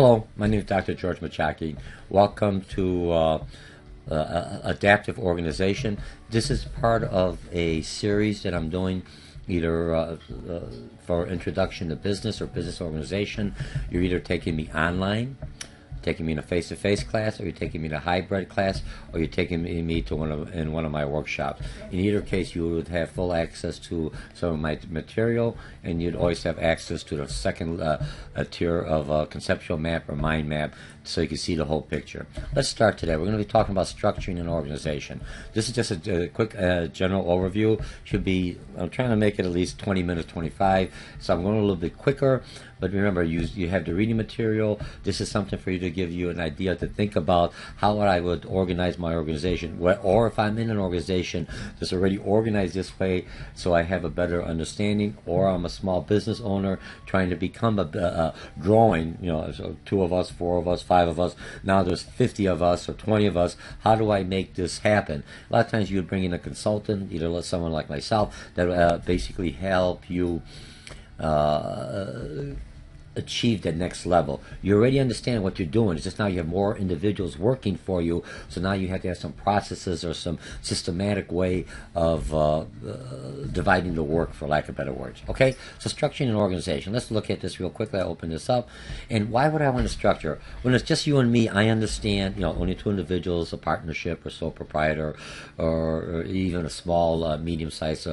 Hello, my name is Dr. George Mochocki. Welcome to Adaptive Organization. This is part of a series that I'm doing either for introduction to business or business organization. You're either taking me online, taking me in a face-to-face class, or you're taking me in a hybrid class, or you're taking me to one of my workshops. In either case, you would have full access to some of my material, and you'd always have access to the second tier of a conceptual map or mind map, so you can see the whole picture. Let's start today. We're going to be talking about structuring an organization. This is just a quick general overview. I'm trying to make it at least 20 minutes, 25, so I'm going a little bit quicker. But remember, you have the reading material. This is something for you to give you an idea to think about how I would organize my organization. Or if I'm in an organization that's already organized this way, so I have a better understanding, or I'm a small business owner trying to become growing, so 2 of us, 4 of us, 5 of us, now there's 50 of us or 20 of us. How do I make this happen? A lot of times you would bring in a consultant, either someone like myself, that basically help you achieve that next level. You already understand what you're doing. It's just now you have more individuals working for you, so now you have to have some processes or some systematic way of dividing the work, for lack of better words. Okay, so structuring an organization. Let's look at this real quickly. I'll open this up. And why would I want to structure? When it's just you and me, I understand, only 2 individuals, a partnership or sole proprietor, or even a small, medium-sized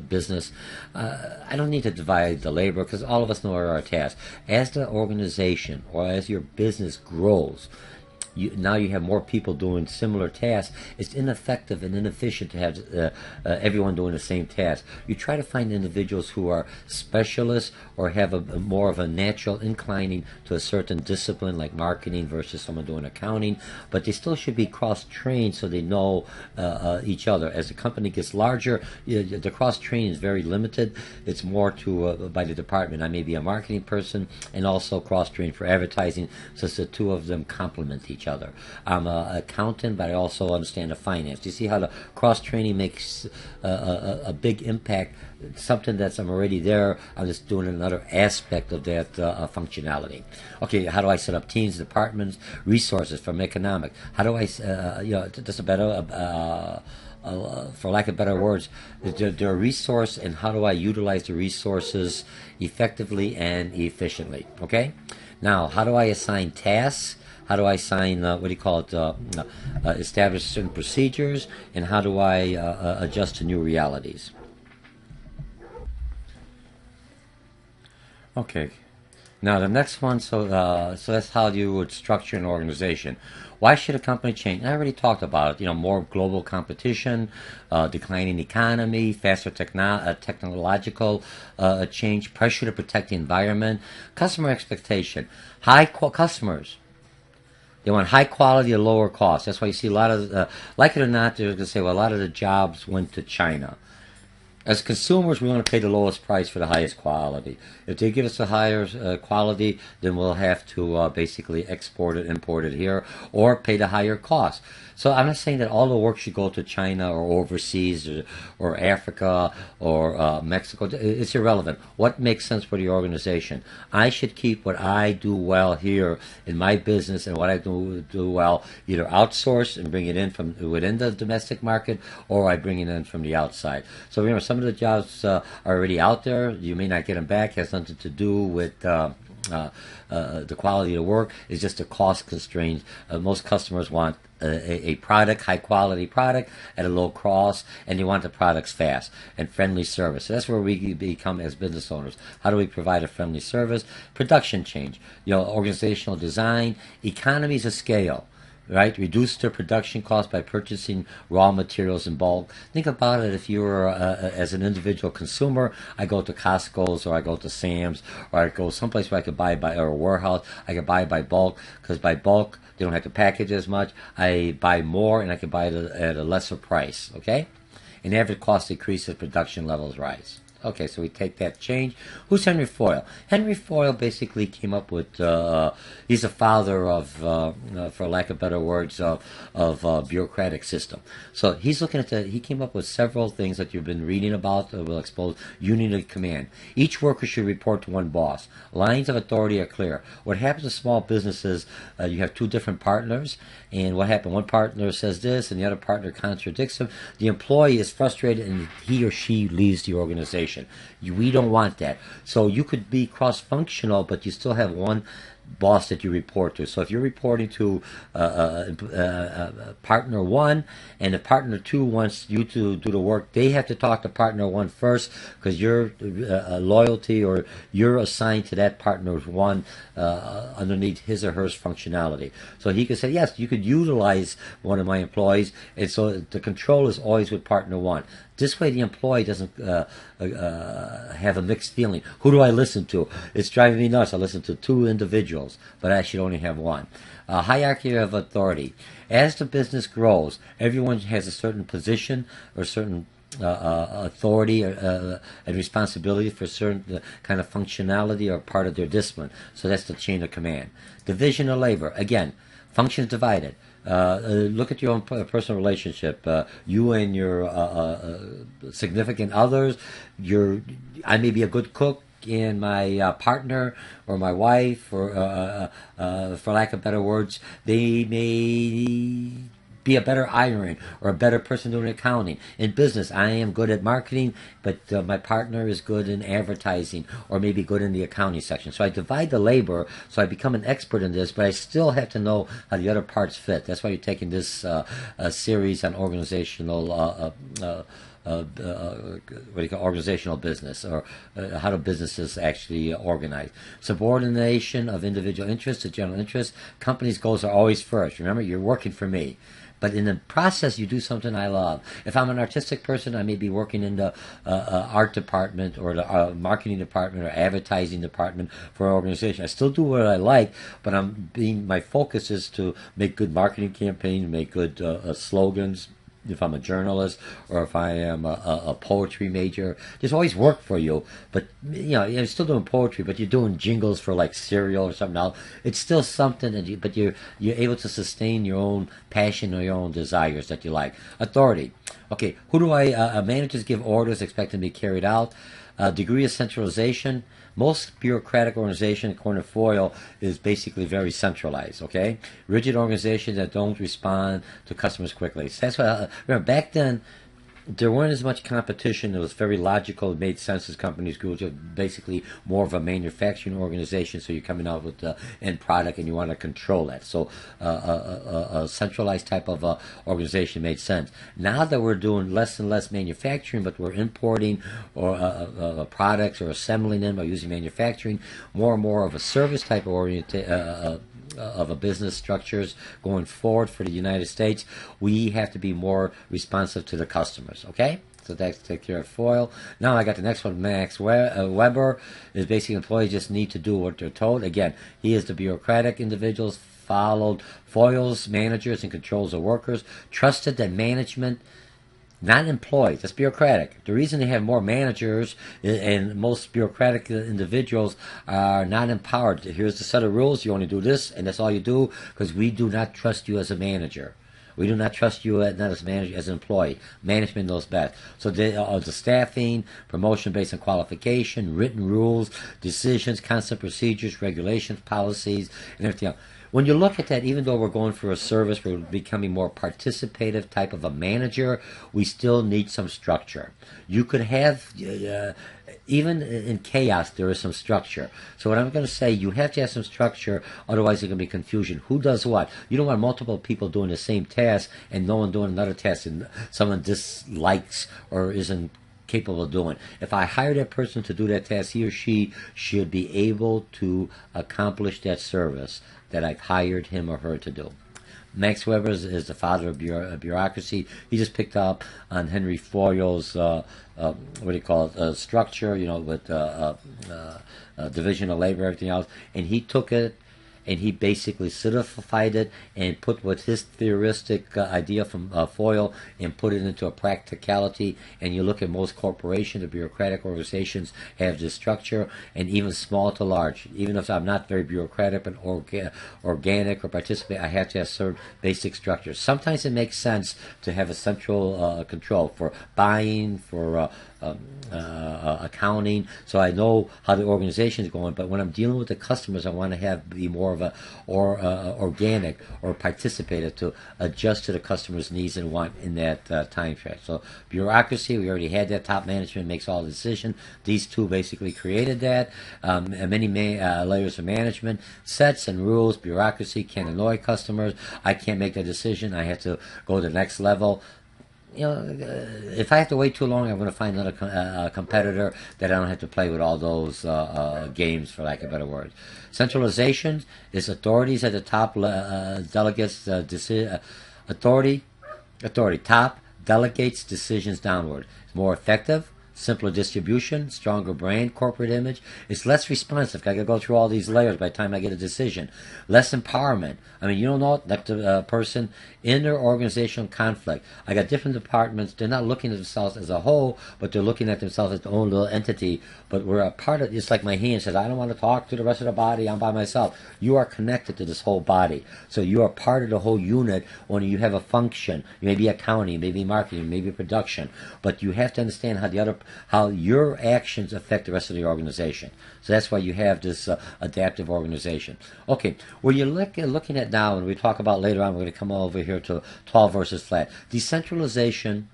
business. I don't need to divide the labor because all of us know our tasks. As the organization or as your business grows, now you have more people doing similar tasks. It's ineffective and inefficient to have everyone doing the same task. You try to find individuals who are specialists or have more of a natural inclining to a certain discipline, like marketing versus someone doing accounting, but they still should be cross-trained so they know each other. As the company gets larger, the cross-training is very limited. It's more by the department. I may be a marketing person and also cross-trained for advertising, so the 2 of them complement each other. I'm an accountant, but I also understand the finance. You see how the cross-training makes a big impact? Something that's I'm already there, I'm just doing another aspect of that functionality. Okay, how do I set up teams, departments, resources from economic? How do I, just a better, for lack of better words, the resource, and how do I utilize the resources effectively and efficiently? Okay, now how do I assign tasks? How do I assign, establish certain procedures, and how do I adjust to new realities? Okay, now the next one, so that's how you would structure an organization. Why should a company change? I already talked about it. More global competition, declining economy, faster technological change, pressure to protect the environment, customer expectation, customers. They want high quality at lower cost. That's why you see a lot of, like it or not, they're going to say, well, a lot of the jobs went to China. As consumers, we want to pay the lowest price for the highest quality. If they give us a higher quality, then we'll have to basically export it, import it here, or pay the higher cost. So I'm not saying that all the work should go to China or overseas or Africa or Mexico. It's irrelevant. What makes sense for the organization? I should keep what I do well here in my business, and what I do well either outsource and bring it in from within the domestic market, or I bring it in from the outside. So remember, some of the jobs are already out there. You may not get them back. It has nothing to do with the quality of work. It's just a cost constraint. Most customers want a product, high quality product at a low cost, and you want the products fast and friendly service. So that's where we become as business owners. How do we provide a friendly service? Production change, organizational design, economies of scale. Right, reduce their production costs by purchasing raw materials in bulk. Think about it. If you're as an individual consumer, I go to Costco's or I go to Sam's or I go someplace where I could buy or a warehouse. I could buy by bulk, because by bulk they don't have to package as much. I buy more and I can buy it at a lesser price. Okay, and average cost decreases, production levels rise. Okay, so we take that change. Who's Henry Foyle? Henry Foyle basically came up with, he's the father of, for lack of better words, of bureaucratic system. So he's looking at he came up with several things that you've been reading about that will expose unity of command. Each worker should report to one boss. Lines of authority are clear. What happens to small businesses, you have two different partners, and what happened? One partner says this, and the other partner contradicts him. The employee is frustrated, and he or she leaves the organization. We don't want that. So you could be cross-functional, but you still have one boss that you report to. So if you're reporting to partner one, and if partner two wants you to do the work, they have to talk to partner one first, because your loyalty, or you're assigned to that partner one underneath his or her functionality. So he could say, yes, you could utilize one of my employees, and so the control is always with partner one. This way the employee doesn't have a mixed feeling. Who do I listen to? It's driving me nuts. I listen to two individuals, but I should only have one. Hierarchy of authority. As the business grows, everyone has a certain position or certain authority and responsibility for certain kind of functionality or part of their discipline. So that's the chain of command. Division of labor. Again, functions divided. Look at your own personal relationship. You and your significant others. I may be a good cook, and my partner or my wife, or for lack of better words, they may be a better iron or a better person doing accounting. In business, I am good at marketing, but my partner is good in advertising, or maybe good in the accounting section. So I divide the labor, so I become an expert in this, but I still have to know how the other parts fit. That's why you're taking this series on organizational organizational business, or how do businesses actually organize. Subordination of individual interests to general interests. Companies' goals are always first. Remember, you're working for me. But in the process, you do something I love. If I'm an artistic person, I may be working in the art department, or the marketing department, or advertising department for an organization. I still do what I like, but my focus is to make good marketing campaigns, make good slogans. If I'm a journalist, or if I am a poetry major, there's always work for you. But you're still doing poetry, but you're doing jingles for like cereal or something else. It's still something, but you're able to sustain your own passion or your own desires that you like. Authority. Okay, who do managers give orders, expect them to be carried out. Degree of centralization. Most bureaucratic organization, according to Foyle, is basically very centralized, okay? Rigid organizations that don't respond to customers quickly. So that's why, remember, back then, there weren't as much competition. It was very logical. It made sense as companies grew to basically more of a manufacturing organization. So you're coming out with the end product, and you want to control that. So a centralized type of organization made sense. Now that we're doing less and less manufacturing, but we're importing or products, or assembling them, or using manufacturing, more and more of a service type of of a business structures going forward for the United States, we have to be more responsive to the customers, okay? So that's take care of Foyle. Now I got the next one. Max Weber is basically employees just need to do what they're told. Again, he is the bureaucratic individuals, followed Foyle's managers and controls the workers, trusted that management, not employees. That's bureaucratic. The reason they have more managers and most bureaucratic individuals are not empowered. Here's the set of rules. You only do this, and that's all you do, because we do not trust you as a manager. We do not trust you not as a manager, as an employee. Management knows best. So the staffing, promotion based on qualification, written rules, decisions, constant procedures, regulations, policies, and everything else. When you look at that, even though we're going for a service, we're becoming more participative type of a manager, we still need some structure. You could have, even in chaos, there is some structure. So what I'm going to say, you have to have some structure, otherwise there's going to be confusion. Who does what? You don't want multiple people doing the same task and no one doing another task and someone dislikes or isn't capable of doing. If I hire that person to do that task, he or she should be able to accomplish that service that I've hired him or her to do. Max Weber is the father of bureaucracy. He just picked up on Henry Foyle's structure, with division of labor, everything else, and he took it and he basically solidified it and put what his theoristic idea from foil and put it into a practicality. And you look at most corporations, the bureaucratic organizations have this structure, and even small to large. Even if I'm not very bureaucratic but organic or participate, I have to have certain basic structures. Sometimes it makes sense to have a central control for buying, for accounting, so I know how the organization is going. But when I'm dealing with the customers, I want to be more of a organic or participative to adjust to the customer's needs and want in that time frame. So bureaucracy, we already had that. Top management makes all the decisions. These two basically created that. Many layers of management, sets and rules. Bureaucracy can annoy customers. I can't make that decision. I have to go to the next level. If I have to wait too long, I'm going to find another competitor that I don't have to play with all those games, for lack of a better word. Centralization is authorities at the top, delegates authority. Top delegates decisions downward. It's more effective. Simpler distribution, stronger brand, corporate image. It's less responsive. I got to go through all these layers by the time I get a decision. Less empowerment. I mean, you don't know that the person in their organizational conflict. I got different departments. They're not looking at themselves as a whole, but they're looking at themselves as their own little entity. But we're a part of. It's like my hand says, I don't want to talk to the rest of the body. I'm by myself. You are connected to this whole body, so you are part of the whole unit. When you have a function, you may be accounting, you may be marketing, you may be production, but you have to understand how your actions affect the rest of the organization. So that's why you have this adaptive organization. Okay, where you're looking at now, and we talk about later on, we're going to come over here to tall versus flat. Decentralization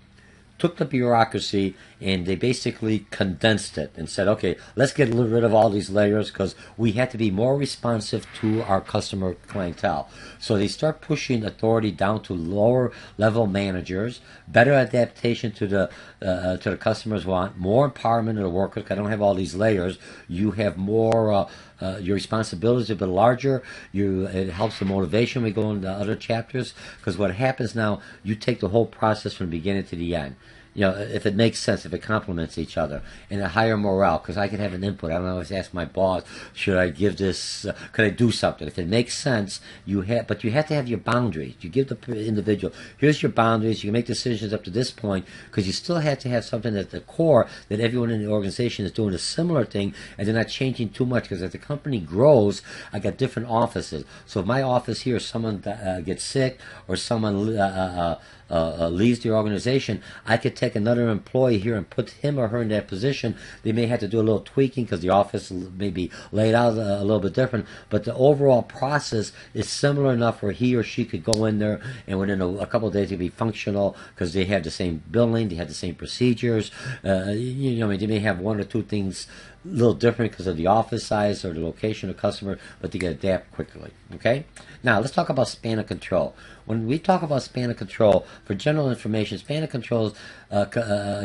took the bureaucracy and they basically condensed it and said, okay, let's get rid of all these layers because we have to be more responsive to our customer clientele. So they start pushing authority down to lower level managers, better adaptation to the customers want, more empowerment of the workers. I don't have all these layers. You have more. Your responsibilities are a bit larger. It helps the motivation. We go into other chapters because what happens now, you take the whole process from the beginning to the end. If it makes sense, if it complements each other, and a higher morale, because I can have an input. I don't always ask my boss, should I give this, could I do something? If it makes sense, but you have to have your boundaries. You give the individual, here's your boundaries, you can make decisions up to this point, because you still have to have something at the core that everyone in the organization is doing a similar thing, and they're not changing too much, because as the company grows, I got different offices. So if my office here, someone gets sick, or someone leaves the organization, I could take another employee here and put him or her in that position. They may have to do a little tweaking because the office may be laid out a little bit different, but the overall process is similar enough where he or she could go in there and within a couple of days they'd be functional because they have the same billing, they have the same procedures. They may have one or two things a little different because of the office size or the location of customer, but they can adapt quickly. Okay? Now, let's talk about span of control. When we talk about span of control, for general information, span of control is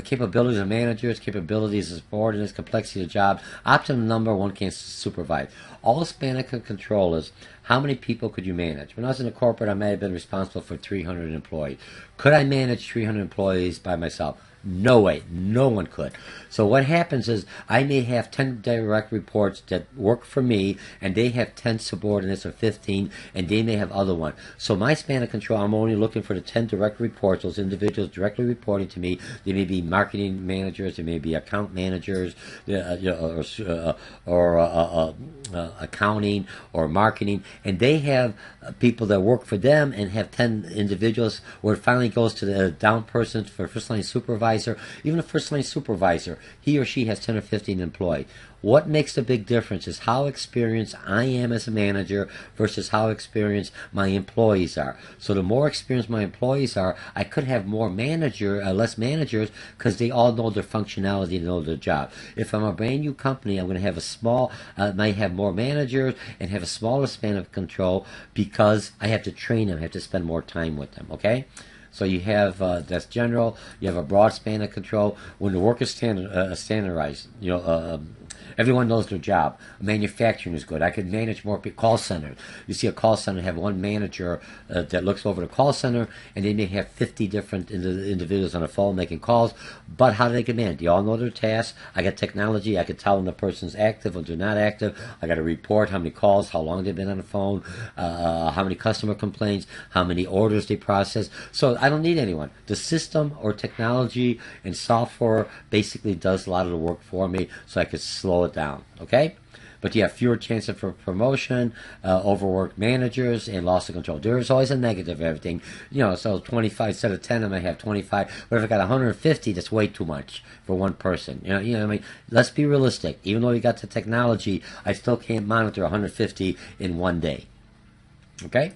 capabilities of managers, capabilities of subordinates, complexity of jobs, optimum number one can supervise. All span of control is how many people could you manage? When I was in a corporate, I may have been responsible for 300 employees. Could I manage 300 employees by myself? No way. No one could. So what happens is I may have 10 direct reports that work for me, and they have 10 subordinates or 15, and they may have other one. So my span of control, I'm only looking for the 10 direct reports, those individuals directly reporting to me. They may be marketing managers, they may be account managers, or accounting or marketing, and they have people that work for them and have 10 individuals where it finally goes to the down person for first line supervisor. Even a first line supervisor, he or she has 10 or 15 employees. What makes the big difference is how experienced I am as a manager versus how experienced my employees are. So the more experienced my employees are, I could have less managers because they all know their functionality and know their job. If I'm a brand new company, I'm going to have might have more managers and have a smaller span of control because I have to train them, I have to spend more time with them, okay? So you have, that's general, you have a broad span of control. When the work is standardized, Everyone knows their job. Manufacturing is good. I could manage more call centers. You see a call center have one manager that looks over the call center, and they may have 50 different individuals on the phone making calls. But how do they get managed? They all know their tasks. I got technology. I could tell when the person's active or they're not active. I got to report how many calls, how long they've been on the phone, how many customer complaints, how many orders they process. So I don't need anyone. The system or technology and software basically does a lot of the work for me, so I could slow it down. Okay? But you have fewer chances for promotion, overworked managers, and loss of control. There's always a negative of everything. So 25 instead of 10, I might have 25. But if I got 150, that's way too much for one person. I mean, let's be realistic. Even though you got the technology, I still can't monitor 150 in one day. Okay?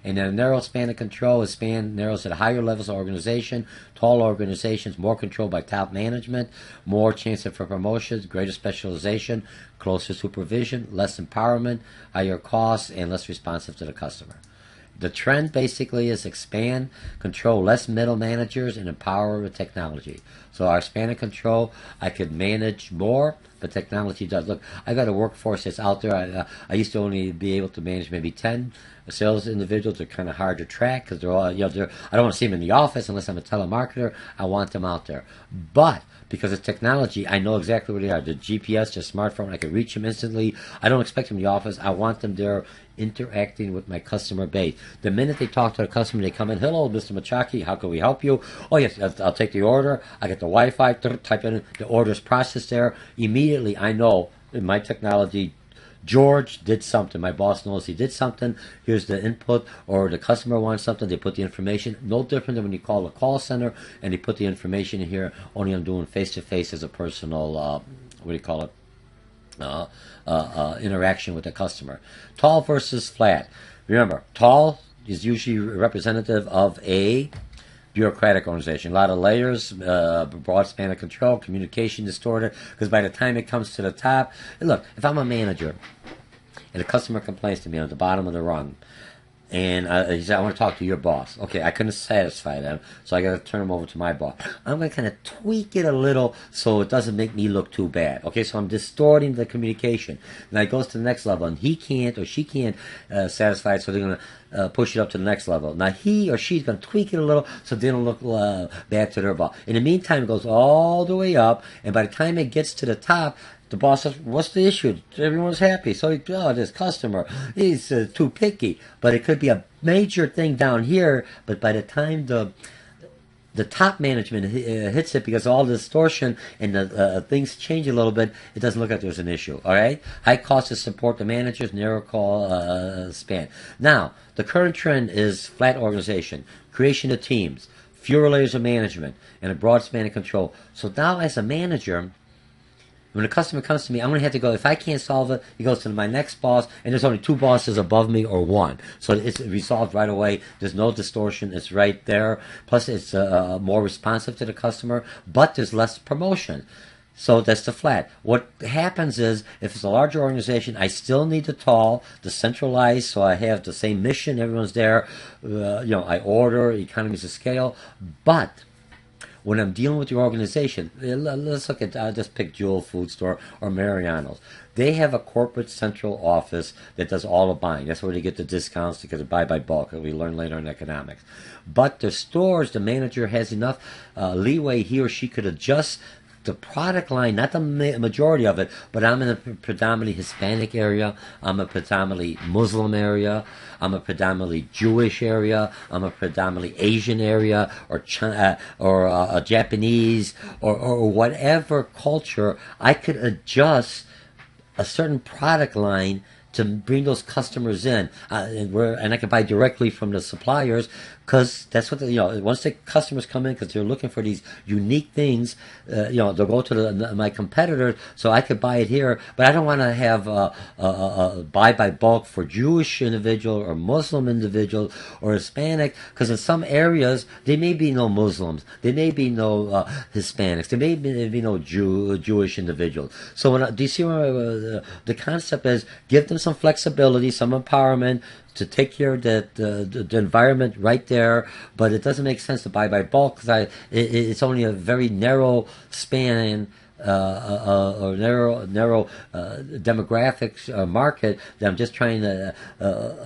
And then a narrow span of control is span narrows at higher levels of organization, tall organizations, more control by top management, more chance for promotions, greater specialization, closer supervision, less empowerment, higher costs, and less responsive to the customer. The trend basically is expand, control less middle managers, and empower with technology. So our span of control, I could manage more, but technology does. Look, I got a workforce that's out there. I used to only be able to manage maybe 10 sales individuals. Are kind of hard to track because they're all, I don't want to see them in the office unless I'm a telemarketer. I want them out there. But because of technology, I know exactly where they are. The GPS, the smartphone, I can reach them instantly. I don't expect them in the office. I want them there interacting with my customer base. The minute they talk to the customer, they come in, hello, Mr. Mochocki, how can we help you? Oh, yes, I'll take the order. I get the Wi-Fi, type in, the order's processed there. Immediately, I know in my technology, George did something. My boss knows he did something. Here's the input, or the customer wants something. They put the information. No different than when you call a call center and they put the information in here. Only I'm doing face-to-face as a personal, interaction with the customer. Tall versus flat. Remember, tall is usually representative of a bureaucratic organization. A lot of layers, broad span of control, communication distorted, because by the time it comes to the top, look, if I'm a manager and a customer complains to me on the bottom of the rung, and he said, I want to talk to your boss. Okay, I couldn't satisfy them, so I got to turn them over to my boss. I'm going to kind of tweak it a little so it doesn't make me look too bad. Okay, so I'm distorting the communication. Now it goes to the next level, and he can't or she can't satisfy it, so they're going to push it up to the next level. Now he or she's going to tweak it a little so they don't look bad to their boss. In the meantime, it goes all the way up, and by the time it gets to the top, the boss says, what's the issue? Everyone's happy. So, this customer, he's too picky. But it could be a major thing down here, but by the time the top management hits it, because of all the distortion and the things change a little bit, it doesn't look like there's an issue. All right? High cost to support the managers, narrow call span. Now, the current trend is flat organization, creation of teams, fewer layers of management, and a broad span of control. So now as a manager, when a customer comes to me, I'm going to have to go, if I can't solve it, he goes to my next boss, and there's only 2 bosses above me or 1. So it's resolved right away. There's no distortion. It's right there. Plus, it's more responsive to the customer, but there's less promotion. So that's the flat. What happens is, if it's a larger organization, I still need the tall, the centralized, so I have the same mission. Everyone's there. I order, economies of scale, but when I'm dealing with your organization, let's look at, I'll just pick Jewel Food Store or Mariano's. They have a corporate central office that does all the buying. That's where they get the discounts because they buy by bulk, as we learn later in economics. But the stores, the manager has enough leeway he or she could adjust the product line, not the majority of it, but I'm in a predominantly Hispanic area, I'm a predominantly Muslim area, I'm a predominantly Jewish area, I'm a predominantly Asian area, or China, or Japanese, or whatever culture. I could adjust a certain product line to bring those customers in, and I can buy directly from the suppliers, because that's what once the customers come in, because they're looking for these unique things, they'll go to my competitors, so I could buy it here. But I don't want to have buy by bulk for Jewish individual or Muslim individual or Hispanic, because in some areas there may be no Muslims, there may be no Hispanics, there may be no Jewish individuals. So do you see where the concept is? Give them some flexibility, some empowerment, to take care of the environment right there, but it doesn't make sense to buy by bulk, because it's only a very narrow span or narrow demographics market that I'm just trying to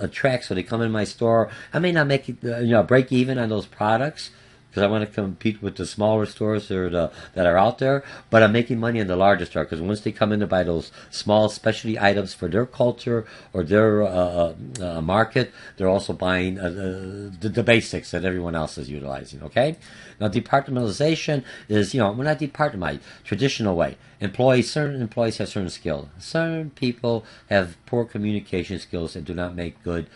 attract, so they come in my store. I may not make break even on those products, because I want to compete with the smaller stores that are out there, but I'm making money in the larger store, because once they come in to buy those small specialty items for their culture or their market, they're also buying the basics that everyone else is utilizing. Okay, now departmentalization is, we're not departmentalized traditional way. Certain employees have certain skills. Certain people have poor communication skills and do not make good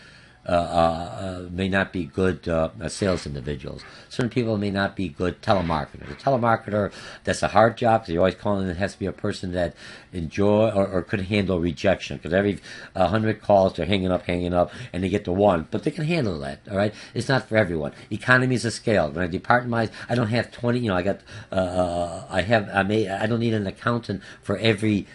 may not be good sales individuals. Certain people may not be good telemarketers. A telemarketer, that's a hard job, because you're always calling. It has to be a person that enjoy or could handle rejection, because every 100 calls they're hanging up, and they get to one, but they can handle that. All right, it's not for everyone. Economies of scale. When I departmentize, I don't have 20. I don't need an accountant for every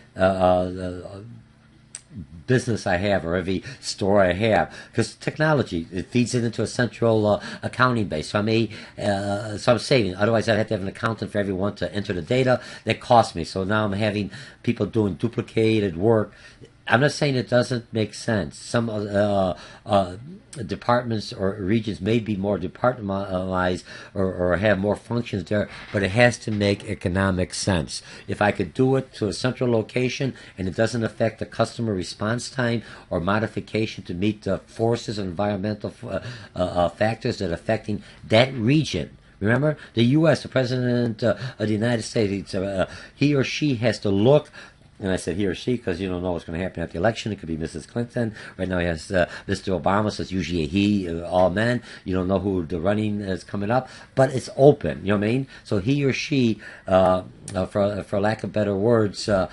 business I have or every store I have, because technology, it feeds it into a central accounting base. So I'm saving. Otherwise, I'd have to have an accountant for everyone to enter the data. That costs me. So now I'm having people doing duplicated work. I'm not saying it doesn't make sense. Some departments or regions may be more departmentalized or have more functions there, but it has to make economic sense. If I could do it to a central location and it doesn't affect the customer response time or modification to meet the forces and environmental factors that are affecting that region. Remember, the U.S., the President of the United States, he or she has to look. And I said he or she because you don't know what's going to happen at the election. It could be Mrs. Clinton. Right now he has Mr. Obama, so it's usually a he, all men. You don't know who the running is coming up, but it's open. You know what I mean? So he or she, for lack of better words, knows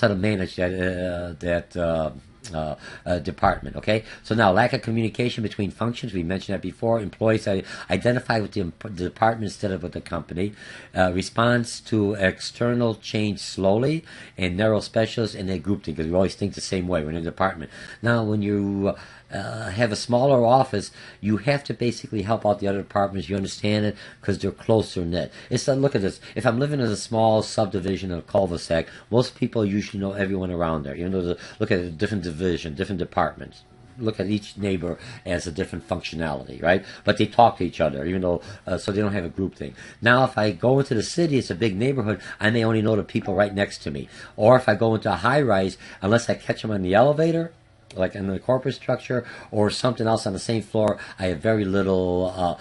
how to manage that department. Okay, so now lack of communication between functions, we mentioned that before. Employees identify with the department instead of with the company. Response to external change slowly, and narrow specialists, and they group because we always think the same way. We're in a department. Now when you have a smaller office, you have to basically help out the other departments. You understand it because they're closer knit. It's look at this. If I'm living in a small subdivision of a cul-de-sac, most people usually know everyone around there. Look at a different division, different departments. Look at each neighbor as a different functionality, right? But they talk to each other, even though so they don't have a group thing. Now, if I go into the city, it's a big neighborhood. I may only know the people right next to me. Or if I go into a high-rise, unless I catch them on the elevator, like in the corporate structure or something else on the same floor, I have very little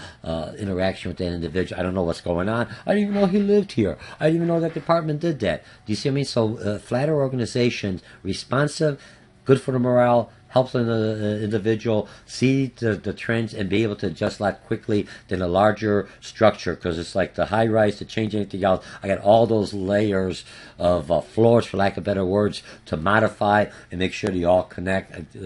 interaction with that individual. I don't know what's going on. I didn't even know he lived here. I didn't even know that department did that. Do you see what I mean? So flatter organizations, responsive, good for the morale, helps the individual see the trends and be able to adjust a lot quickly than a larger structure, because it's like the high rise to change anything else. I got all those layers of floors, for lack of better words, to modify and make sure they all connect.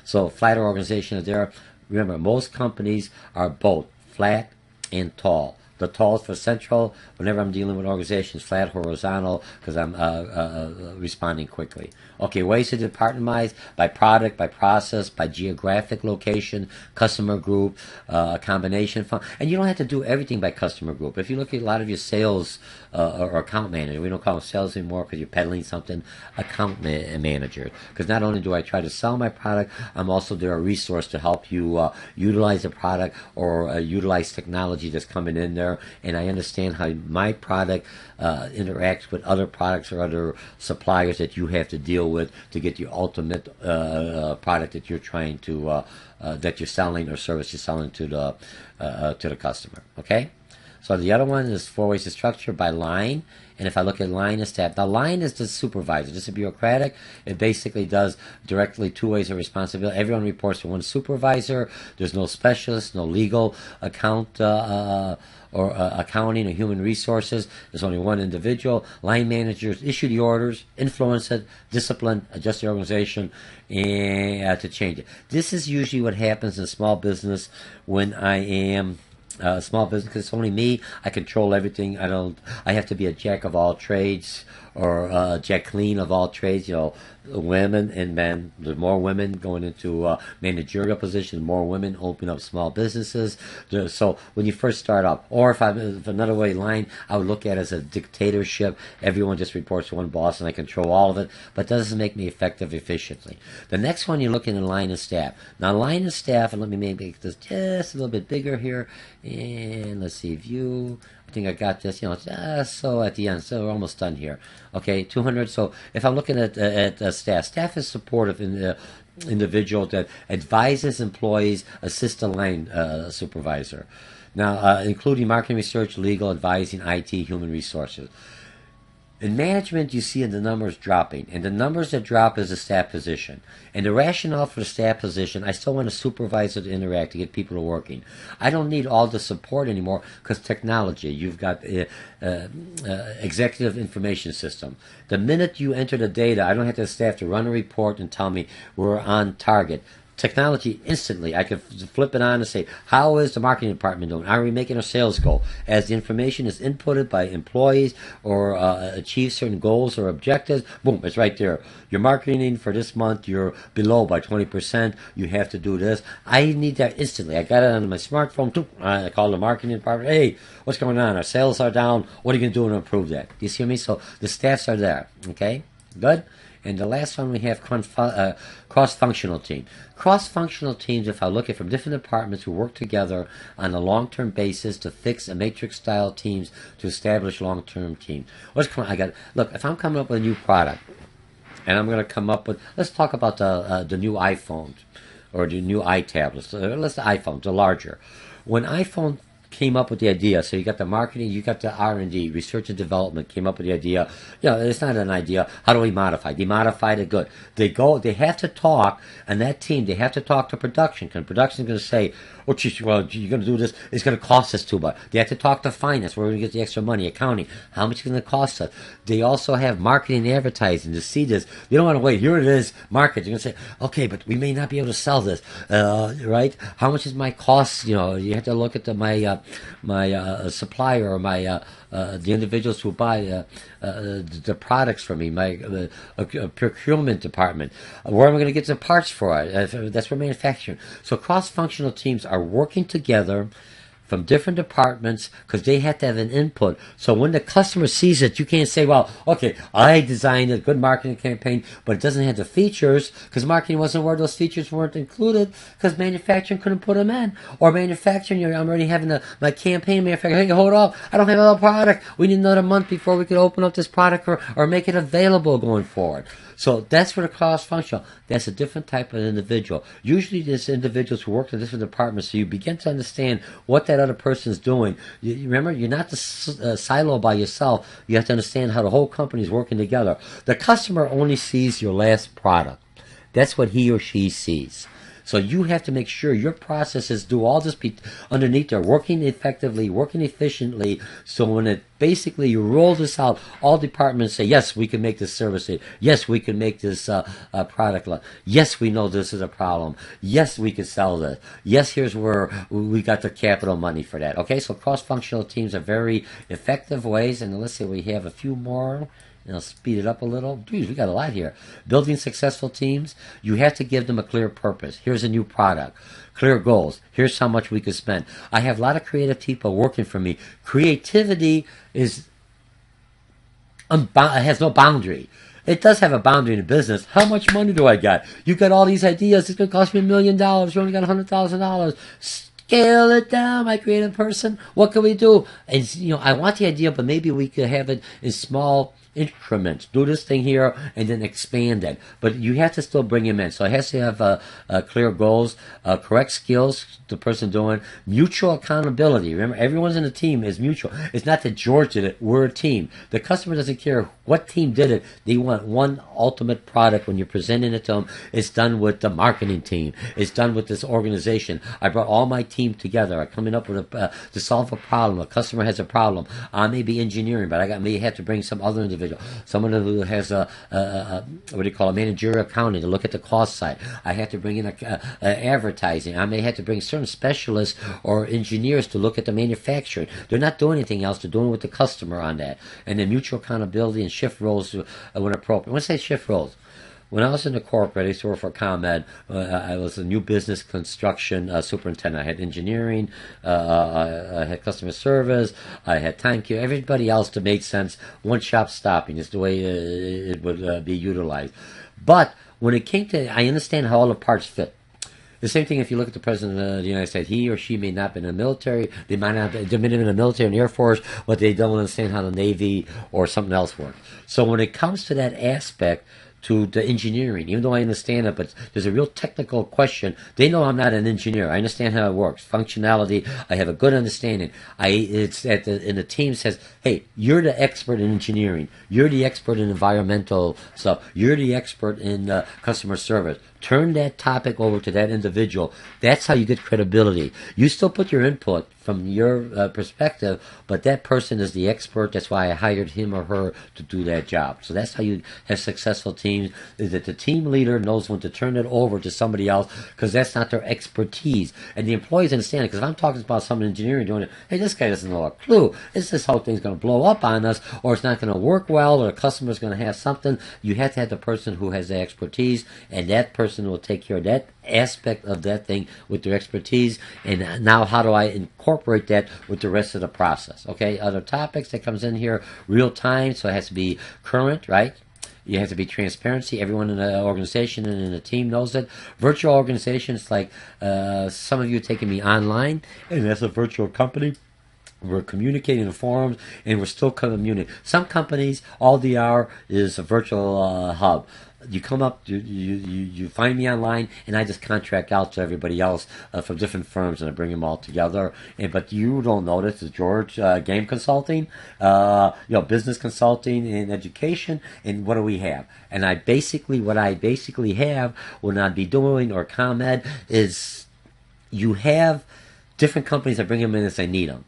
So flatter organization is there. Remember, most companies are both flat and tall. The tall is for central. Whenever I'm dealing with organizations, flat, horizontal, because I'm responding quickly. Okay, ways to departmentalize: by product, by process, by geographic location, customer group, combination. And you don't have to do everything by customer group. If you look at a lot of your sales or account manager, we don't call them sales anymore because you're peddling something, account manager. Because not only do I try to sell my product, I'm also there a resource to help you utilize the product or utilize technology that's coming in there. And I understand how my product interacts with other products or other suppliers that you have to deal with to get your ultimate product that you're trying to that you're selling or service you're selling to the customer. Okay, so the other one is 4 ways to structure by line. And if I look at line and staff, the line is the supervisor. This is bureaucratic. It basically does directly 2 ways of responsibility. Everyone reports to one supervisor. There's no specialist, no legal account or accounting or human resources. There's only one individual. Line managers issue the orders, influence it, discipline, adjust the organization, and to change it. This is usually what happens in small business when I am small business, because it's only me. I control everything. I have to be a jack of all trades or Jacqueline of all trades, women and men. There's more women going into managerial positions, more women open up small businesses. So when you first start up, or if another way line, I would look at it as a dictatorship. Everyone just reports to one boss and I control all of it, but doesn't make me effective efficiently. The next one, you're looking at line of staff. Now line of staff, and let me make this just a little bit bigger here, and let's see, view. I think I got this, so at the end, so we're almost done here. Okay, 200. So if I'm looking at staff is supportive in the individual that advises employees, assist the line supervisor. Now, including marketing research, legal, advising, IT, human resources. In management, you see the numbers dropping, and the numbers that drop is a staff position. And the rationale for the staff position, I still want a supervisor to interact, to get people to working. I don't need all the support anymore because technology, you've got executive information system. The minute you enter the data, I don't have the staff to run a report and tell me we're on target. Technology, instantly I could flip it on and say, how is the marketing department doing? Are we making our sales goal? As the information is inputted by employees or achieve certain goals or objectives, boom, it's right there. Your marketing for this month, you're below by 20%. You have to do this. I need that instantly. I got it on my smartphone. I call the marketing department. Hey, what's going on? Our sales are down. What are you going to do to improve that? Do you see me? So the staffs are there. Okay, good. And the last one we have cross-functional team. Cross-functional teams, if I look at from different departments who work together on a long-term basis to fix a matrix-style teams to establish long-term teams. Look, if I'm coming up with a new product, and I'm going to come up with, let's talk about the new iPhones or the new iTablets. Let's the iPhones, the larger. When iPhone came up with the idea, so you got the marketing, you got the R&D, research and development, came up with the idea. It's not an idea. How do we modify? They modified it good. They have to talk, and that team, they have to talk to production, because production is going to say, oh, geez, well, you're going to do this, it's going to cost us too much. They have to talk to finance, where we're going to get the extra money, accounting, how much is it going to cost us. They also have marketing and advertising to see this. You don't want to wait, here it is, market. You're going to say, okay, but we may not be able to sell this, right? How much is my cost? You have to look at my supplier or the individuals who buy the products from me, my procurement department. Where am I going to get the parts for it? That's for manufacturing. So cross-functional teams are working together from different departments because they have to have an input. So when the customer sees it, you can't say, well, okay, I designed a good marketing campaign, but it doesn't have the features because marketing wasn't aware those features weren't included because manufacturing couldn't put them in. Or manufacturing, I'm already having my campaign manufacturer, hey, hold up, I don't have all the product. We need another month before we could open up this product or make it available going forward. So that's where the cross-functional, that's a different type of individual. Usually there's individuals who work in different departments, so you begin to understand what that other person's doing. Remember, you're not the silo by yourself. You have to understand how the whole company is working together. The customer only sees your last product. That's what he or she sees. So you have to make sure your processes do all this underneath there, working effectively, working efficiently. So when it basically you roll this out, all departments say, yes, we can make this service. Yes, we can make this product line. Yes, we know this is a problem. Yes, we can sell this. Yes, here's where we got the capital money for that. Okay, so cross-functional teams are very effective ways. And let's say we have a few more. I'll speed it up a little. Geez, we got a lot here. Building successful teams, you have to give them a clear purpose. Here's a new product. Clear goals. Here's how much we could spend. I have a lot of creative people working for me. Creativity has no boundary. It does have a boundary in the business. How much money do I got? You got all these ideas. It's going to cost me $1 million. You only got $100,000. Scale it down, my creative person. What can we do? And I want the idea, but maybe we could have it in small increments. Do this thing here and then expand it. But you have to still bring him in. So it has to have clear goals, correct skills, the person doing, mutual accountability. Remember, everyone's in the team is mutual. It's not that George did it. We're a team. The customer doesn't care what team did it. They want one ultimate product when you're presenting it to them. It's done with the marketing team. It's done with this organization. I brought all my team together. I'm coming up with to solve a problem. A customer has a problem. I may be engineering, but may have to bring some other individual individual. Someone who has what do you call a managerial accounting to look at the cost side. I have to bring in advertising. I may have to bring certain specialists or engineers to look at the manufacturing. They're not doing anything else. They're doing it with the customer on that. And then mutual accountability and shift roles when appropriate. When I say shift roles, when I was in the corporate, I used to work for ComEd. I was a new business construction superintendent. I had engineering, I had customer service, I had timekeeping, everybody else that made sense. One shop stopping is the way it would be utilized. But when it came to, I understand how all the parts fit. The same thing if you look at the President of the United States. He or she may not have been in the military. They might not have been in the military and the Air Force, but they don't understand how the Navy or something else works. So when it comes to that aspect, to the engineering, even though I understand it, but there's a real technical question. They know I'm not an engineer. I understand how it works, functionality. I have a good understanding. And the team says, "Hey, you're the expert in engineering. You're the expert in environmental stuff. You're the expert in customer service. Turn that topic over to that individual." That's how you get credibility. You still put your input from your perspective, but that person is the expert. That's why I hired him or her to do that job. So that's how you have successful teams, is that the team leader knows when to turn it over to somebody else, because that's not their expertise. And the employees understand it, because if I'm talking about some engineering doing it, hey, this guy doesn't know a clue. Is this how things going to blow up on us, or it's not going to work well, or the customer's going to have something? You have to have the person who has the expertise, and that person will take care of that aspect of that thing with their expertise. And now how do I incorporate that with the rest of the process? Okay, other topics that comes in here, real time, so it has to be current, right? You have to be transparency. Everyone in the organization and in the team knows it. Virtual organizations, like some of you taking me online, and that's a virtual company. We're communicating in forums, and we're still communicating. Some companies, all they are is a virtual hub. You come up, you find me online, and I just contract out to everybody else from different firms, and I bring them all together. But you don't know this, is George game consulting, business consulting and education. And what do we have? And what I basically have, when I'd be doing, or ComEd, is you have different companies that bring them in as they need them.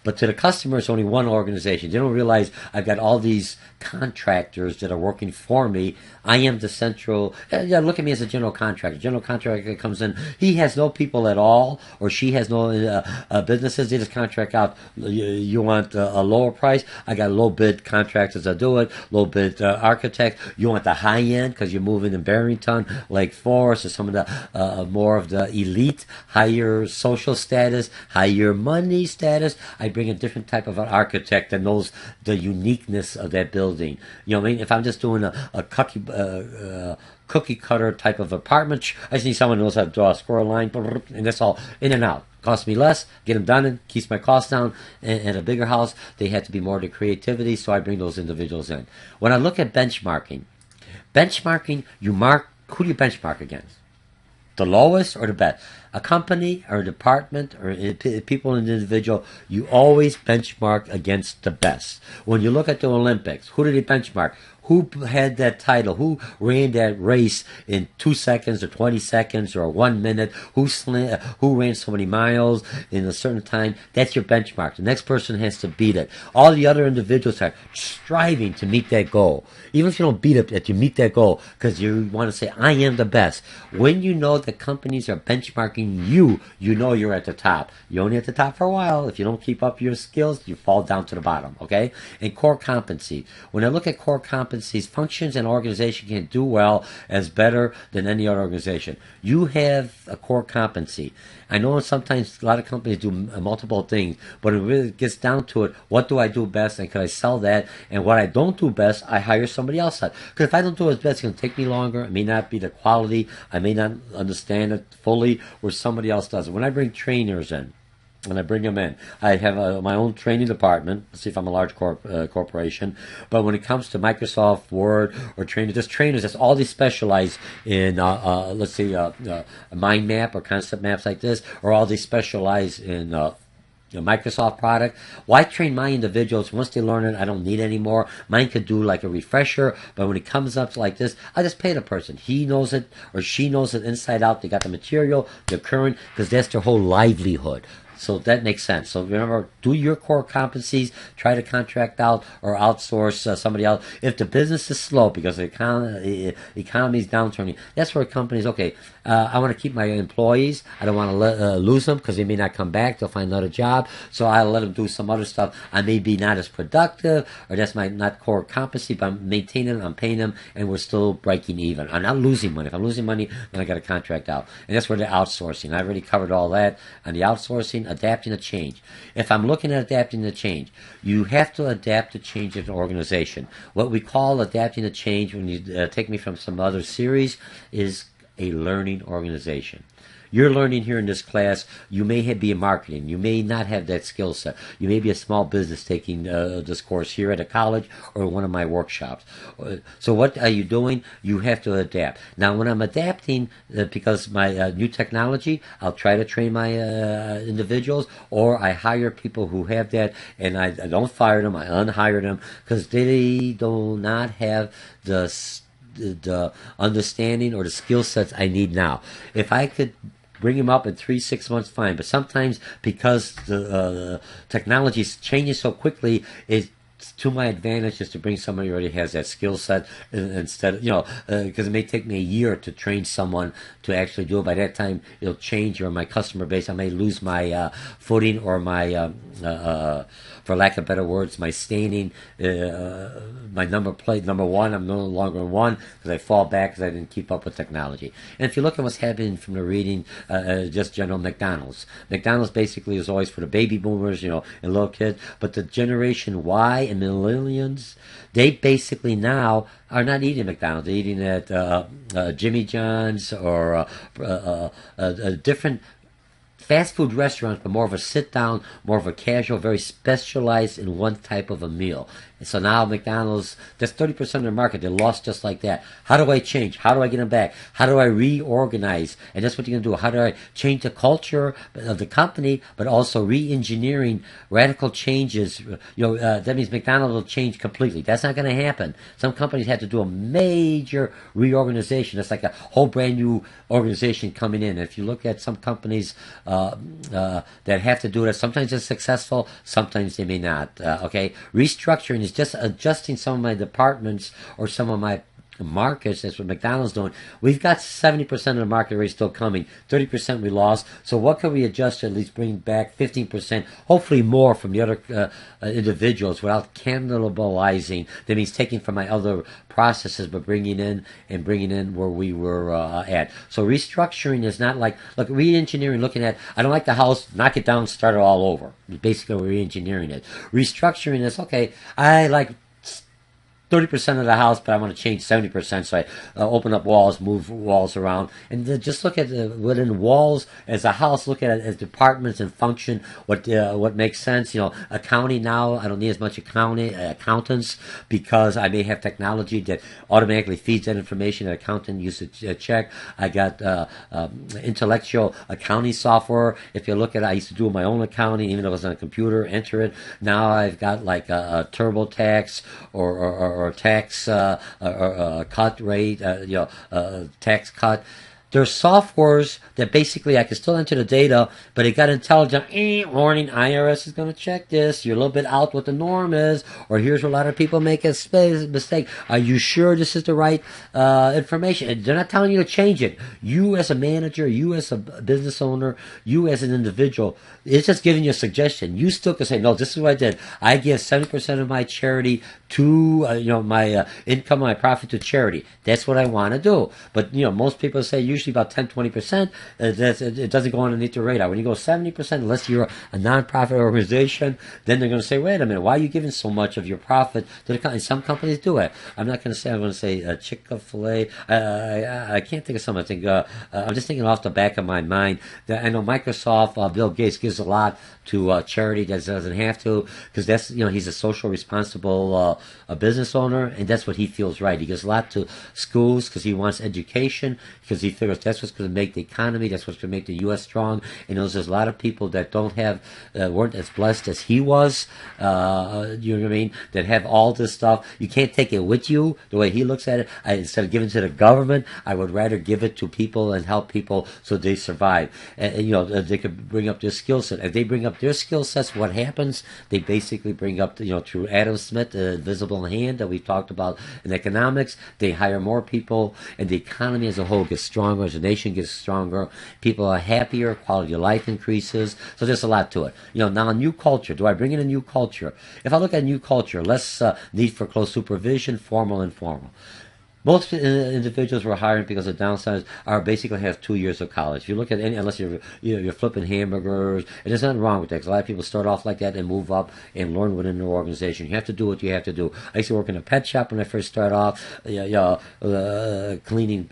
But to the customer, it's only one organization. They don't realize I've got all these contractors that are working for me. I am the central. Look at me as a general contractor. General contractor comes in. He has no people at all, or she has no businesses. They just contract out. You want a lower price? I got low bid contractors that do it. Low bid architects. You want the high end because you're moving in Barrington, Lake Forest, or some of the more of the elite, higher social status, higher money status. I bring a different type of an architect that knows the uniqueness of that building. You know what I mean? If I'm just doing a cookie cutter type of apartment, I just need someone who knows how to draw a square line, and that's all, in and out. Costs me less, get them done, and keeps my costs down. And a bigger house, they have to be more to creativity, so I bring those individuals in. When I look at benchmarking, you mark, who do you benchmark against? The lowest or the best? A company or a department or people in the individual, you always benchmark against the best. When you look at the Olympics, who did they benchmark? Who had that title? Who ran that race in 2 seconds or 20 seconds or 1 minute? Who ran so many miles in a certain time? That's your benchmark. The next person has to beat it. All the other individuals are striving to meet that goal. Even if you don't beat it, you meet that goal because you want to say, I am the best. When you know that companies are benchmarking you, you know you're at the top. You're only at the top for a while. If you don't keep up your skills, you fall down to the bottom, okay? And core competency. When I look at core competencies, functions an organization can do well as better than any other organization. You have a core competency. I know sometimes a lot of companies do multiple things, but it really gets down to it. What do I do best, and can I sell that? And what I don't do best, I hire somebody else. Because if I don't do it best, it's going to take me longer. It may not be the quality. I may not understand it fully, where somebody else does it. When I bring trainers in, when I bring them in, I have my own training department. Let's see if I'm a large corporation. But when it comes to Microsoft Word or training, just trainers, that's all they specialize in, let's say, a mind map or concept maps like this, or all they specialize in Microsoft product. Why train my individuals? Once they learn it, I don't need any more. Mine could do like a refresher, but when it comes up like this, I just pay the person. He knows it or she knows it inside out. They got the material, they're current, because that's their whole livelihood. So that makes sense. So remember, do your core competencies, try to contract out or outsource somebody else. If the business is slow because the economy is downturning, that's where companies, okay, I want to keep my employees. I don't want to lose them because they may not come back. They'll find another job. So I'll let them do some other stuff. I may be not as productive, or that's my not core competency, but I'm maintaining them, I'm paying them, and we're still breaking even. I'm not losing money. If I'm losing money, then I got to contract out. And that's where the outsourcing. I've already covered all that on the outsourcing, adapting to change. If I'm looking at adapting to change, you have to adapt to change in an organization. What we call adapting to change, when you take me from some other series, is a learning organization. You're learning here in this class. You may be in marketing. You may not have that skill set. You may be a small business taking this course here at a college or one of my workshops. So what are you doing? You have to adapt. Now, when I'm adapting, because my new technology, I'll try to train my individuals, or I hire people who have that, and I don't fire them. I unhire them because they do not have the understanding or the skill sets I need now. If I could bring him up in 3-6 months, fine. But sometimes, because the technology is changing so quickly, it's to my advantage just to bring somebody who already has that skill set instead of, because it may take me a year to train someone to actually do it. By that time, it'll change, or my customer base, I may lose my footing, or my, for lack of better words, my standing, my number one, I'm no longer one because I fall back because I didn't keep up with technology. And if you look at what's happening from the reading, just general McDonald's. McDonald's basically is always for the baby boomers, and little kids, but the Generation Y and millennials, they basically now are not eating McDonald's. They're eating at Jimmy John's or different fast food restaurants, but more of a sit-down, more of a casual, very specialized in one type of a meal. And so now McDonald's, that's 30% of their market. They lost just like that. How do I change? How do I get them back? How do I reorganize? And that's what you're going to do. How do I change the culture of the company, but also re-engineering radical changes? That means McDonald's will change completely. That's not going to happen. Some companies have to do a major reorganization. It's like a whole brand new organization coming in. If you look at some companies that have to do that, sometimes it's successful, sometimes they may not. Okay, restructuring is just adjusting some of my departments or some of my markets. That's what McDonald's doing. We've got 70% of the market rate still coming. 30% we lost. So what can we adjust to at least bring back 15%, hopefully more from the other individuals without cannibalizing? That means taking from my other processes, but bringing in where we were at. So restructuring is not like, look, re-engineering, looking at, I don't like the house, knock it down, start it all over. Basically, re-engineering it. Restructuring is, okay, I like 30% of the house, but I want to change 70%, so I open up walls, move walls around, and just look at within walls as a house, look at it as departments and function, what makes sense. Accounting now, I don't need as much accountants because I may have technology that automatically feeds that information that accountant used to check. I got intellectual accounting software. If you look at it, I used to do my own accounting, even though it was on a computer, enter it. Now I've got like a TurboTax or tax cut rate, tax cut. There's softwares that basically I can still enter the data, but it got intelligent. Warning, IRS is going to check this. You're a little bit out what the norm is, or here's where a lot of people make a mistake. Are you sure this is the right information? And they're not telling you to change it. You as a manager, you as a business owner, you as an individual, it's just giving you a suggestion. You still can say, no, this is what I did. I give 70% of my charity to, my income, my profit to charity. That's what I want to do. But, most people say usually about 10-20%. It doesn't go underneath the radar. When you go 70%, unless you're a nonprofit organization, then they're going to say, wait a minute, why are you giving so much of your profit to the company? Some companies do it. I'm not going to say, I'm going to say Chick-fil-A. I can't think of something. I'm just thinking off the back of my mind that I know Microsoft, Bill Gates gives a lot to charity that doesn't have to, because that's, he's a social responsible a business owner, and that's what he feels right. He gives a lot to schools because he wants education, because he figures because that's what's going to make the economy, that's what's going to make the U.S. strong. And there's a lot of people that don't have, weren't as blessed as he was, you know what I mean, that have all this stuff. You can't take it with you, the way he looks at it. Instead of giving it to the government, I would rather give it to people and help people so they survive. And you know, they could bring up their skill set. If they bring up their skill sets, what happens? They basically bring up, you know, through Adam Smith, the invisible hand that we talked about in economics, they hire more people, and the economy as a whole gets stronger, as the nation gets stronger, people are happier, quality of life increases. So there's a lot to it. You know, now a new culture. Do I bring in a new culture? If I look at new culture, less need for close supervision, formal, informal. Most individuals we're hiring because of downsides are basically have 2 years of college. If you look at any, unless you're flipping hamburgers, and there's nothing wrong with that, because a lot of people start off like that and move up and learn within their organization. You have to do what you have to do. I used to work in a pet shop when I first started off, cleaning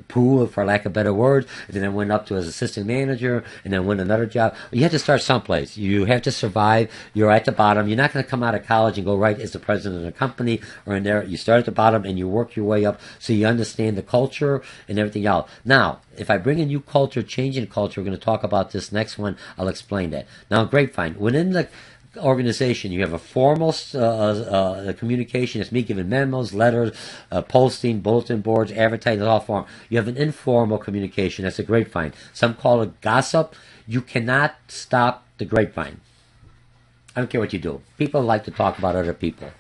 poo, for lack of better words. And then I went up to as assistant manager, and then went another job. You have to start someplace. You have to survive. You're at the bottom. You're not going to come out of college and go right as the president of the company or in there. You start at the bottom and you work your way up so you understand the culture and everything else. Now, if I bring a new culture, changing culture, we're going to talk about this next one. I'll explain that. Now, grapevine. Within the organization, you have a formal communication. It's me giving memos, letters, posting, bulletin boards, advertising, all form. You have an informal communication. That's a grapevine. Some call it gossip. You cannot stop the grapevine. I don't care what you do. People like to talk about other people.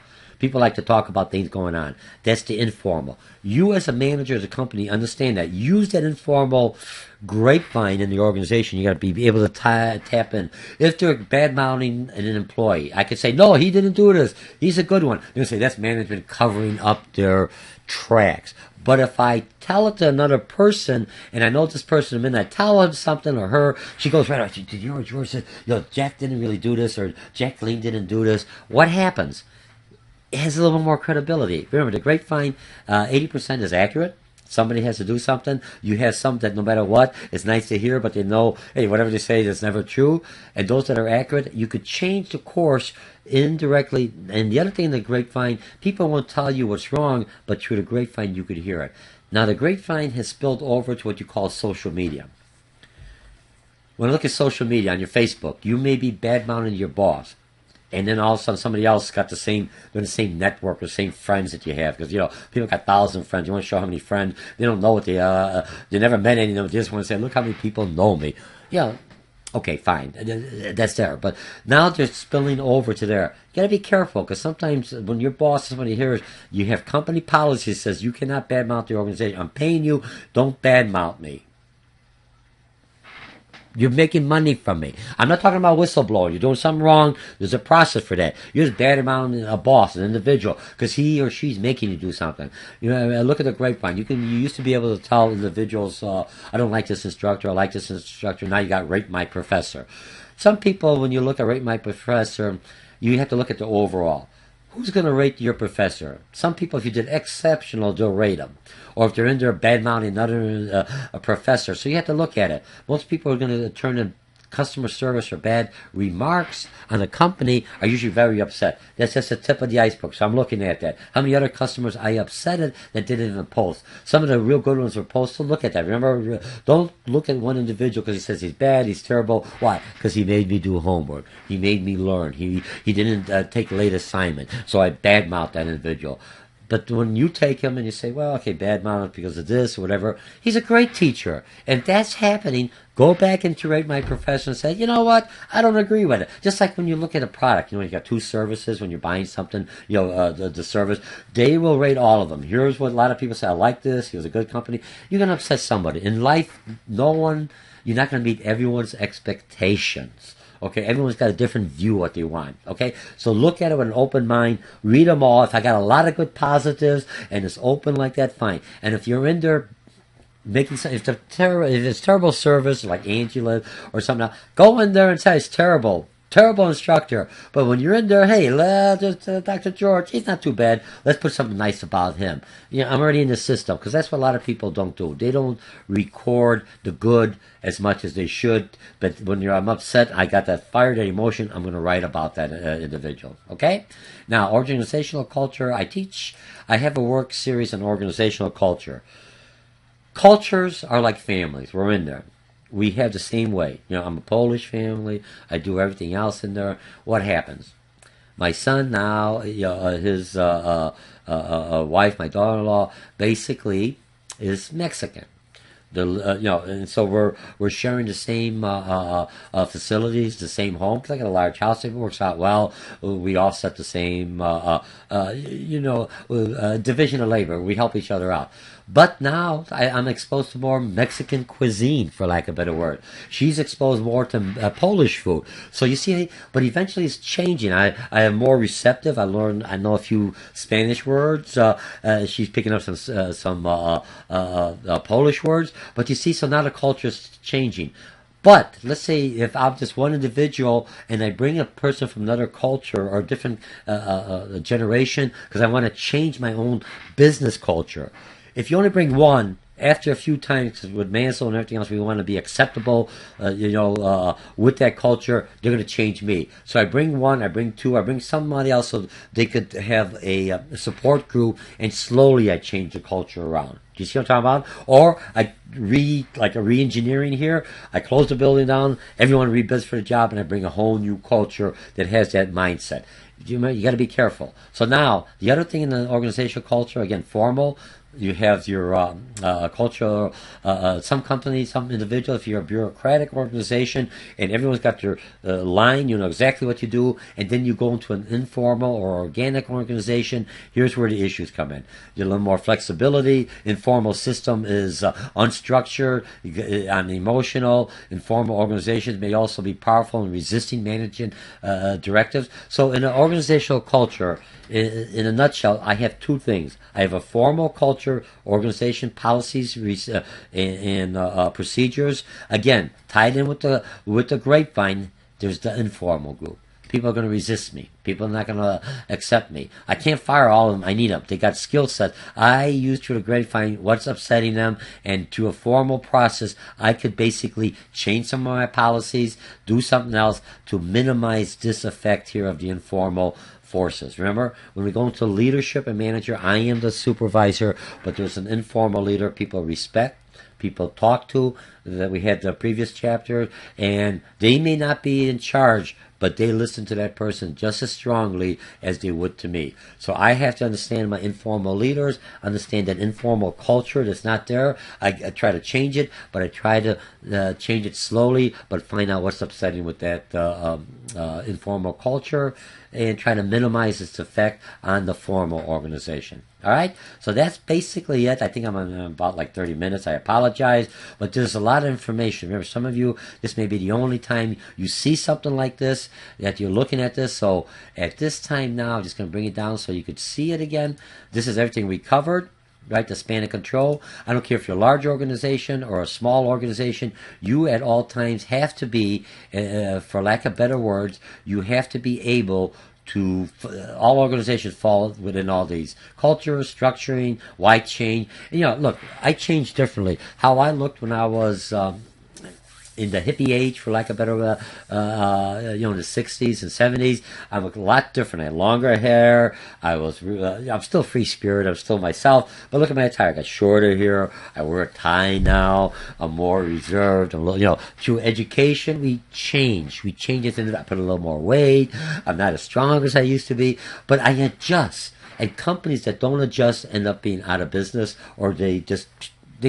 People like to talk about things going on. That's the informal. You as a manager, as a company, understand that. Use that informal grapevine in the organization. You got to be able to tap in. If they're bad-mouthing an employee, I could say, no, he didn't do this. He's a good one. They're going to say, that's management covering up their tracks. But if I tell it to another person, and I know this person, and I tell him something or her, she goes right out. Did George say, Jack didn't really do this, or Jacqueline didn't do this? What happens? It has a little more credibility. Remember, the grapevine, 80% is accurate. Somebody has to do something. You have some that no matter what, it's nice to hear, but they know, hey, whatever they say is never true. And those that are accurate, you could change the course indirectly. And the other thing in the grapevine, people won't tell you what's wrong, but through the grapevine, you could hear it. Now, the grapevine has spilled over to what you call social media. When I look at social media on your Facebook, you may be bad-mouthing your boss. And then all of a sudden somebody else got the same network or same friends that you have. Because, people got 1,000 friends. You want to show how many friends. They don't know what they never met any of them. They just want to say, look how many people know me. Okay, fine. That's there. But now they're spilling over to there. You got to be careful, because sometimes when your boss, somebody hears, you have company policy that says you cannot badmouth the organization. I'm paying you. Don't badmouth me. You're making money from me. I'm not talking about whistleblower. You're doing something wrong. There's a process for that. You're just bad mouthing a boss, an individual, because he or she's making you do something. Look at the grapevine. You used to be able to tell individuals, I don't like this instructor. I like this instructor. Now you got rate my professor. Some people, when you look at rate my professor, you have to look at the overall. Who's going to rate your professor? Some people, if you did exceptional, they'll rate them. Or if they're in there bad-mouthing another a professor. So you have to look at it. Most people are going to turn in customer service or bad remarks on a company are usually very upset. That's just the tip of the iceberg. So I'm looking at that. How many other customers I upsetted that didn't even post? Some of the real good ones were posted. Look at that. Remember, don't look at one individual because he says he's bad, he's terrible. Why? Because he made me do homework. He made me learn. He didn't take late assignment. So I badmouthed that individual. But when you take him and you say, well, okay, badmouth because of this or whatever, he's a great teacher. And if that's happening, go back and rate my professor and say, you know what, I don't agree with it. Just like when you look at a product, you got two services when you're buying something, the service, they will rate all of them. Here's what a lot of people say, I like this, he was a good company. You're going to upset somebody. In life, you're not going to meet everyone's expectations. Okay, everyone's got a different view of what they want. Okay, so look at it with an open mind. Read them all. If I got a lot of good positives and it's open like that, fine. And if you're in there making some, if it's terrible service like Angela or something else, go in there and say it's terrible instructor. But when you're in there, hey, Dr. George, he's not too bad. Let's put something nice about him. I'm already in the system, because that's what a lot of people don't do. They don't record the good as much as they should. But when I'm upset, I got that fire, that emotion, I'm going to write about that individual. Okay? Now, organizational culture, I have a work series on organizational culture. Cultures are like families. We're in there. We have the same way. I'm a Polish family. I do everything else in there. What happens? My son now, his wife, my daughter-in-law, basically is Mexican. And so we're sharing the same facilities, the same home. It's like a large house. It works out well. We offset the same, division of labor. We help each other out. But now I'm exposed to more Mexican cuisine, for lack of a better word. She's exposed more to Polish food. So you see, but eventually it's changing. I am more receptive. I know a few Spanish words. She's picking up some Polish words. But you see, so now the culture is changing. But let's say if I'm just one individual and I bring a person from another culture or a different generation because I want to change my own business culture. If you only bring one, after a few times with Mansell and everything else, we want to be acceptable, with that culture. They're going to change me. So I bring one, I bring two, I bring somebody else so they could have a support group, and slowly I change the culture around. Do you see what I'm talking about? Or I like a re-engineering here. I close the building down, everyone rebids for the job, and I bring a whole new culture that has that mindset. You got to be careful. So now, the other thing in the organizational culture, again, formal. You have your culture, some companies, some individuals, if you're a bureaucratic organization and everyone's got their line, you know exactly what you do, and then you go into an informal or organic organization, here's where the issues come in. You have a little more flexibility. Informal system is unstructured and emotional. Informal organizations may also be powerful in resisting management directives. So in an organizational culture, in a nutshell, I have two things. I have a formal culture, organization, policies, and procedures. Again, tied in with the grapevine, there's the informal group. People are going to resist me. People are not going to accept me. I can't fire all of them. I need them. They got skill sets. I use through the grapevine what's upsetting them, and through a formal process, I could basically change some of my policies, do something else to minimize this effect here of the informal forces. Remember, when we go into leadership and manager, I am the supervisor, but there's an informal leader people respect, people talk to, that we had the previous chapter, and they may not be in charge, but they listen to that person just as strongly as they would to me. So I have to understand my informal leaders, understand that informal culture that's not there. I try to change it, but I try to change it slowly, but find out what's upsetting with that informal culture and try to minimize its effect on the formal organization. All right? So that's basically it. I think I'm on about like 30 minutes. I apologize, but there's a lot of information. Remember, some of you, this may be the only time you see something like this, that you're looking at this. So at this time now, I'm just going to bring it down so you could see it again. This is everything we covered. Right, the span of control. I don't care if you're a large organization or a small organization, you at all times have to be, for lack of better words, you have to be able to, all organizations fall within all these. Culture, structuring, why change. And, look, I changed differently. How I looked when I was in the hippie age, for lack of better, in the 60s and 70s, I looked a lot different. I had longer hair. I'm still free spirit. I'm still myself. But look at my attire. I got shorter here. I wear a tie now. I'm more reserved. Through education, we change. We change it. I put a little more weight. I'm not as strong as I used to be. But I adjust. And companies that don't adjust end up being out of business, or they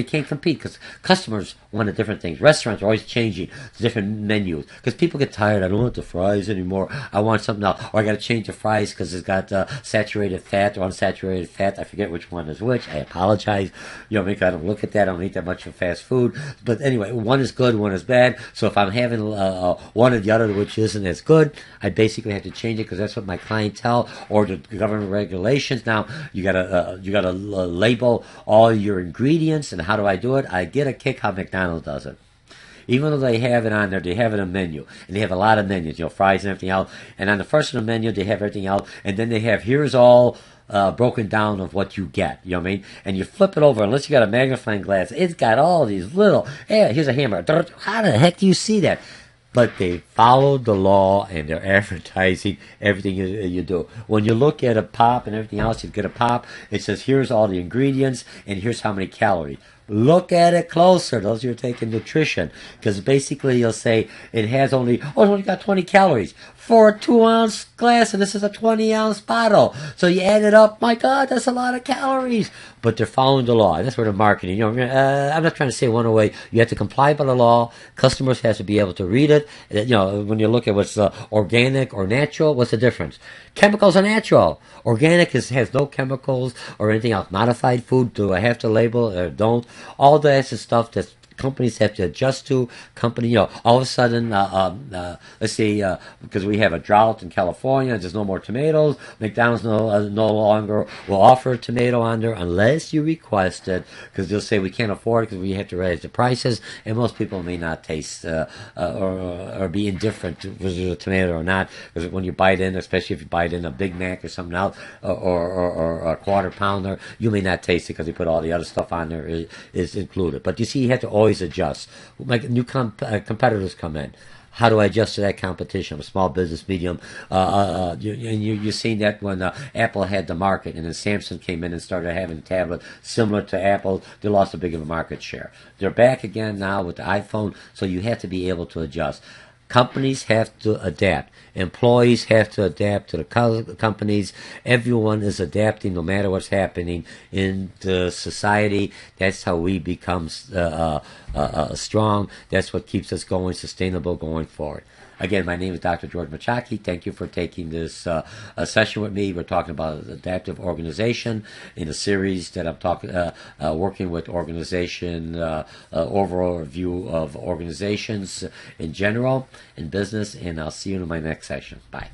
can't compete because customers want different things. Restaurants are always changing different menus because people get tired. I don't want the fries anymore. I want something else. Or I got to change the fries because it's got saturated fat or unsaturated fat. I forget which one is which. I apologize. Maybe I don't look at that. I don't eat that much of fast food. But anyway, one is good, one is bad. So if I'm having one or the other which isn't as good, I basically have to change it because that's what my clientele or the government regulations. Now you gotta label all your ingredients. And how do I do it? I get a kick how McDonald's does it. Even though they have it on there, they have it in a menu. And they have a lot of menus, fries and everything else. And on the first of the menu, they have everything else. And then they have, here's all broken down of what you get. You know what I mean? And you flip it over, unless you got a magnifying glass, it's got all these little, here's a hamburger. How the heck do you see that? But they followed the law and they're advertising everything you do. When you look at a pop and everything else, you get a pop, it says here's all the ingredients and here's how many calories. Look at it closer. Those who are taking nutrition, because basically you'll say it has only it's only got 20 calories for a 2-ounce glass, and this is a 20-ounce bottle. So you add it up. My God, that's a lot of calories. But they're following the law. That's where the marketing. I'm not trying to say one way. You have to comply by the law. Customers have to be able to read it. When you look at what's organic or natural, what's the difference? Chemicals are natural. Organic has no chemicals or anything else. Modified food, do I have to label or don't? All that's the stuff that companies have to adjust to. All of a sudden, let's say, because we have a drought in California, there's no more tomatoes. McDonald's no longer will offer a tomato on there unless you request it, because they'll say we can't afford it because we have to raise the prices, and most people may not taste or be indifferent to whether it's a tomato or not, because when you bite in, especially if you bite in a Big Mac or something else, or a quarter pounder, you may not taste it because they put all the other stuff on there is included. But you see, you have to always adjust. Like new competitors come in. How do I adjust to that competition? I'm a small business, medium. You've seen that when Apple had the market, and then Samsung came in and started having a tablet similar to Apple. They lost a big of a market share. They're back again now with the iPhone, so you have to be able to adjust. Companies have to adapt. Employees have to adapt to the companies. Everyone is adapting no matter what's happening in the society. That's how we become strong. That's what keeps us going, sustainable going forward. Again, my name is Dr. George Mochocki. Thank you for taking this session with me. We're talking about adaptive organization in a series that I'm working with organization, overall review of organizations in general, in business, and I'll see you in my next session. Bye.